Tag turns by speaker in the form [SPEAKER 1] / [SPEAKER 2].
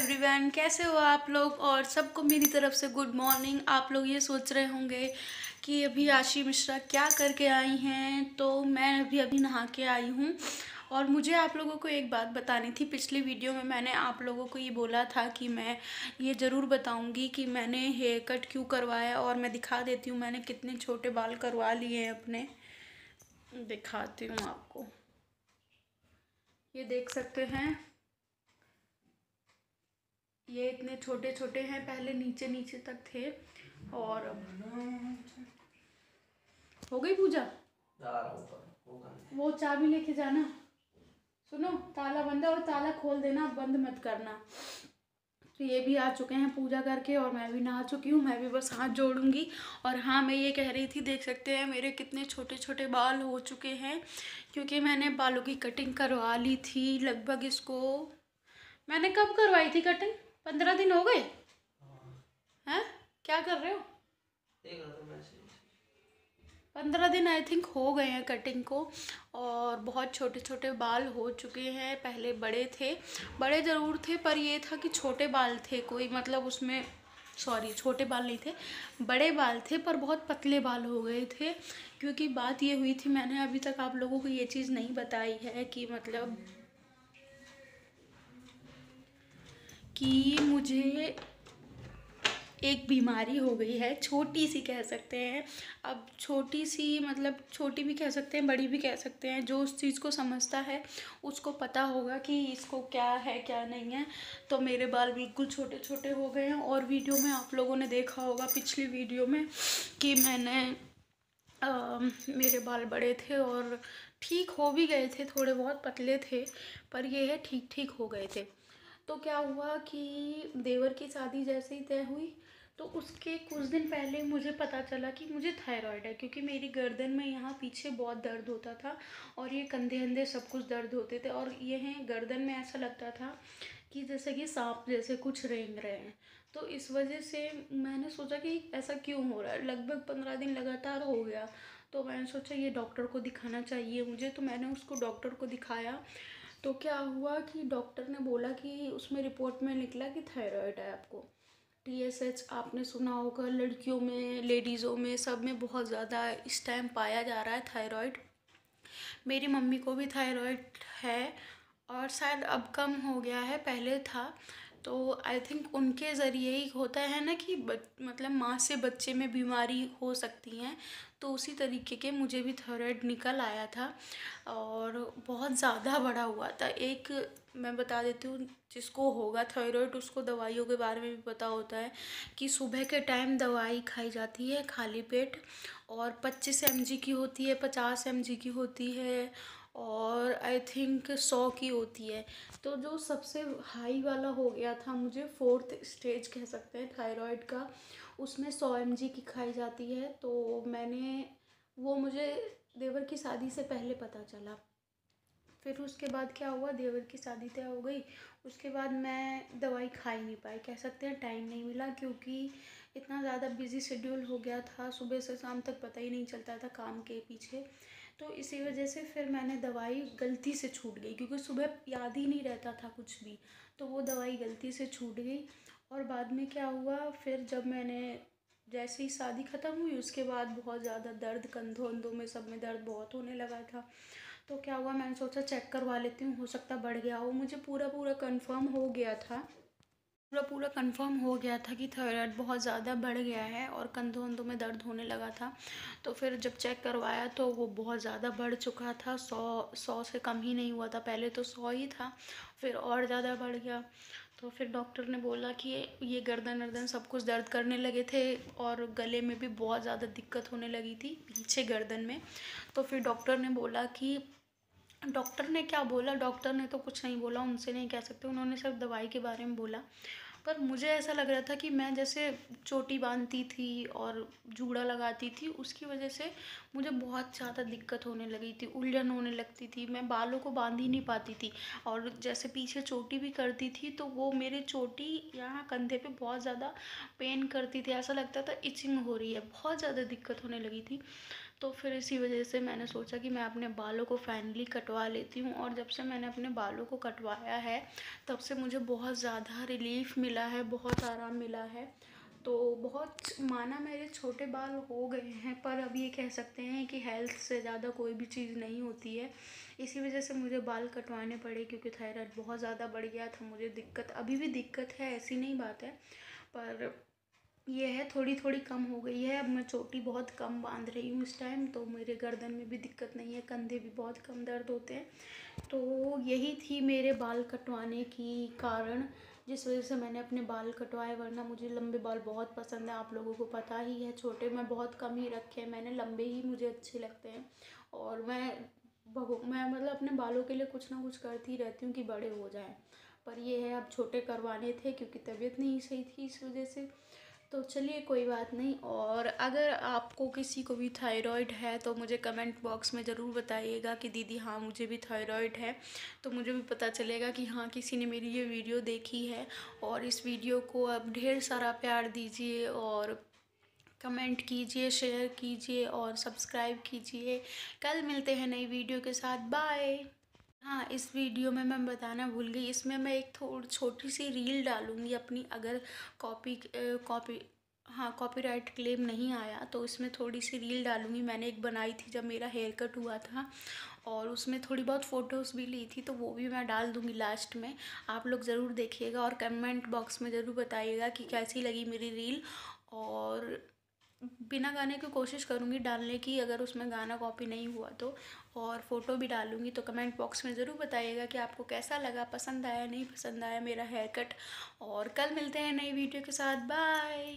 [SPEAKER 1] Everyone, कैसे हो आप लोग। और सबको मेरी तरफ से गुड मॉर्निंग। आप लोग ये सोच रहे होंगे कि अभी आशी मिश्रा क्या करके आई हैं, तो मैं अभी अभी नहा के आई हूँ। और मुझे आप लोगों को एक बात बतानी थी। पिछली वीडियो में मैंने आप लोगों को ये बोला था कि मैं ये ज़रूर बताऊंगी कि मैंने हेयर कट क्यों करवाया, और मैं दिखा देती हूँ मैंने कितने छोटे बाल करवा लिए हैं अपने। दिखाती हूँ आपको, ये देख सकते हैं, ये इतने छोटे छोटे हैं, पहले नीचे नीचे तक थे। और हो गई पूजा। वो चाबी लेके जाना। सुनो, ताला बंद है और ताला खोल देना, बंद मत करना। तो ये भी आ चुके हैं पूजा करके, और मैं भी नहा चुकी हूँ। मैं भी बस हाथ जोड़ूंगी। और हाँ, मैं ये कह रही थी, देख सकते हैं मेरे कितने छोटे छोटे बाल हो चुके हैं, क्योंकि मैंने बालों की कटिंग करवा ली थी। लगभग इसको मैंने कब करवाई थी कटिंग? 15 दिन हो गए हैं। क्या कर रहे हो? 15 दिन आई थिंक हो गए हैं कटिंग को। और बहुत छोटे छोटे बाल हो चुके हैं। पहले बड़े थे, बड़े ज़रूर थे, पर ये था कि छोटे बाल थे, कोई मतलब उसमें, सॉरी, छोटे बाल नहीं थे, बड़े बाल थे, पर बहुत पतले बाल हो गए थे। क्योंकि बात ये हुई थी, मैंने अभी तक आप लोगों को ये चीज़ नहीं बताई है कि मतलब कि मुझे एक बीमारी हो गई है, छोटी सी कह सकते हैं। अब छोटी सी मतलब छोटी भी कह सकते हैं, बड़ी भी कह सकते हैं। जो उस चीज़ को समझता है उसको पता होगा कि इसको क्या है क्या नहीं है। तो मेरे बाल बिल्कुल छोटे छोटे हो गए हैं। और वीडियो में आप लोगों ने देखा होगा, पिछली वीडियो में, कि मैंने मेरे बाल बड़े थे और ठीक हो भी गए थे, थोड़े बहुत पतले थे, पर ये है ठीक ठीक हो गए थे। तो क्या हुआ कि देवर की शादी जैसे ही तय हुई, तो उसके कुछ दिन पहले मुझे पता चला कि मुझे थायराइड है। क्योंकि मेरी गर्दन में यहाँ पीछे बहुत दर्द होता था, और ये कंधे अंधे सब कुछ दर्द होते थे, और ये हैं गर्दन में ऐसा लगता था कि जैसे कि सांप जैसे कुछ रेंग रहे हैं। तो इस वजह से मैंने सोचा कि ऐसा क्यों हो रहा है। लगभग 15 दिन लगातार हो गया। तो मैंने सोचा ये डॉक्टर को दिखाना चाहिए मुझे। तो मैंने उसको डॉक्टर को दिखाया। तो क्या हुआ कि डॉक्टर ने बोला कि उसमें रिपोर्ट में निकला कि थायराइड है आपको। TSH आपने सुना होगा, लड़कियों में, लेडीज़ों में, सब में बहुत ज़्यादा इस टाइम पाया जा रहा है थायराइड। मेरी मम्मी को भी थायराइड है, और शायद अब कम हो गया है, पहले था। तो आई थिंक उनके ज़रिए ही होता है ना कि मतलब माँ से बच्चे में बीमारी हो सकती हैं। तो उसी तरीके के मुझे भी थायराइड निकल आया था, और बहुत ज़्यादा बड़ा हुआ था। एक मैं बता देती हूँ, जिसको होगा थायराइड उसको दवाइयों के बारे में भी पता होता है कि सुबह के टाइम दवाई खाई जाती है खाली पेट, और 25 mg की होती है, 50 mg की होती है, और आई थिंक 100 की होती है। तो जो सबसे हाई वाला हो गया था मुझे, 4th स्टेज कह सकते हैं थायराइड का, उसमें 100 mg की खाई जाती है। तो मैंने वो मुझे देवर की शादी से पहले पता चला। फिर उसके बाद क्या हुआ, देवर की शादी तय हो गई, उसके बाद मैं दवाई खा ही नहीं पाई, कह सकते हैं टाइम नहीं मिला, क्योंकि इतना ज़्यादा बिजी शेड्यूल हो गया था, सुबह से शाम तक पता ही नहीं चलता था काम के पीछे। तो इसी वजह से फिर मैंने दवाई गलती से छूट गई, क्योंकि सुबह याद ही नहीं रहता था कुछ भी, तो वो दवाई गलती से छूट गई। और बाद में क्या हुआ, फिर जब मैंने जैसे ही शादी ख़त्म हुई, उसके बाद बहुत ज़्यादा दर्द, कंधों अंधों में सब में दर्द बहुत होने लगा था। तो क्या हुआ, मैंने सोचा चेक करवा लेती हूँ, हो सकता बढ़ गया हो। मुझे पूरा पूरा कंफर्म हो गया था, पूरा पूरा कंफर्म हो गया था कि थायराइड बहुत ज़्यादा बढ़ गया है, और कंधों अंधों में दर्द होने लगा था। तो फिर जब चेक करवाया तो वो बहुत ज़्यादा बढ़ चुका था, 100 से कम ही नहीं हुआ था। पहले तो 100 ही था, फिर और ज़्यादा बढ़ गया। तो फिर डॉक्टर ने बोला कि ये गर्दन वर्दन सब कुछ दर्द करने लगे थे, और गले में भी बहुत ज़्यादा दिक्कत होने लगी थी, पीछे गर्दन में। तो फिर डॉक्टर ने बोला कि, डॉक्टर ने क्या बोला, डॉक्टर ने तो कुछ नहीं बोला, उनसे नहीं कह सकते, उन्होंने सिर्फ दवाई के बारे में बोला। पर मुझे ऐसा लग रहा था कि मैं जैसे चोटी बांधती थी और जूड़ा लगाती थी, उसकी वजह से मुझे बहुत ज़्यादा दिक्कत होने लगी थी, उलझन होने लगती थी, मैं बालों को बांध ही नहीं पाती थी। और जैसे पीछे चोटी भी करती थी तो वो मेरी चोटी यहाँ कंधे पे बहुत ज़्यादा पेन करती थी, ऐसा लगता था इचिंग हो रही है, बहुत ज़्यादा दिक्कत होने लगी थी। तो फिर इसी वजह से मैंने सोचा कि मैं अपने बालों को फाइनली कटवा लेती हूँ। और जब से मैंने अपने बालों को कटवाया है तब से मुझे बहुत ज़्यादा रिलीफ़ मिला है, बहुत आराम मिला है। तो बहुत माना मेरे छोटे बाल हो गए हैं, पर अब ये कह सकते हैं कि हेल्थ से ज़्यादा कोई भी चीज़ नहीं होती है। इसी वजह से मुझे बाल कटवाने पड़े, क्योंकि थायराइड बहुत ज़्यादा बढ़ गया था। मुझे दिक्कत अभी भी दिक्कत है, ऐसी नहीं बात है, पर ये है थोड़ी थोड़ी कम हो गई है। अब मैं चोटी बहुत कम बांध रही हूँ इस टाइम, तो मेरे गर्दन में भी दिक्कत नहीं है, कंधे भी बहुत कम दर्द होते हैं। तो यही थी मेरे बाल कटवाने की कारण, जिस वजह से मैंने अपने बाल कटवाए। वरना मुझे लंबे बाल बहुत पसंद है, आप लोगों को पता ही है। छोटे मैं बहुत कम ही रखे हैं मैंने, लंबे ही मुझे अच्छे लगते हैं। और मैं मतलब अपने बालों के लिए कुछ ना कुछ करती रहती हूँ कि बड़े हो जाएं। पर ये है, अब छोटे करवाने थे क्योंकि तबीयत नहीं सही थी, इस वजह से। तो चलिए कोई बात नहीं। और अगर आपको किसी को भी थायराइड है तो मुझे कमेंट बॉक्स में ज़रूर बताइएगा कि दीदी हाँ मुझे भी थायराइड है, तो मुझे भी पता चलेगा कि हाँ किसी ने मेरी ये वीडियो देखी है। और इस वीडियो को अब ढेर सारा प्यार दीजिए, और कमेंट कीजिए, शेयर कीजिए और सब्सक्राइब कीजिए। कल मिलते हैं नई वीडियो के साथ, बाय। हाँ, इस वीडियो में मैं बताना भूल गई, इसमें मैं एक थोड़ी छोटी सी रील डालूँगी अपनी, अगर कॉपी हाँ कॉपीराइट क्लेम नहीं आया तो इसमें थोड़ी सी रील डालूँगी। मैंने एक बनाई थी जब मेरा हेयर कट हुआ था, और उसमें थोड़ी बहुत फ़ोटोज़ भी ली थी, तो वो भी मैं डाल दूँगी लास्ट में। आप लोग ज़रूर देखिएगा और कमेंट बॉक्स में ज़रूर बताइएगा कि कैसी लगी मेरी रील। और बिना गाने की कोशिश करूँगी डालने की, अगर उसमें गाना कॉपी नहीं हुआ तो। और फ़ोटो भी डालूँगी, तो कमेंट बॉक्स में ज़रूर बताइएगा कि आपको कैसा लगा, पसंद आया नहीं पसंद आया मेरा हेयर कट। और कल मिलते हैं नई वीडियो के साथ, बाय।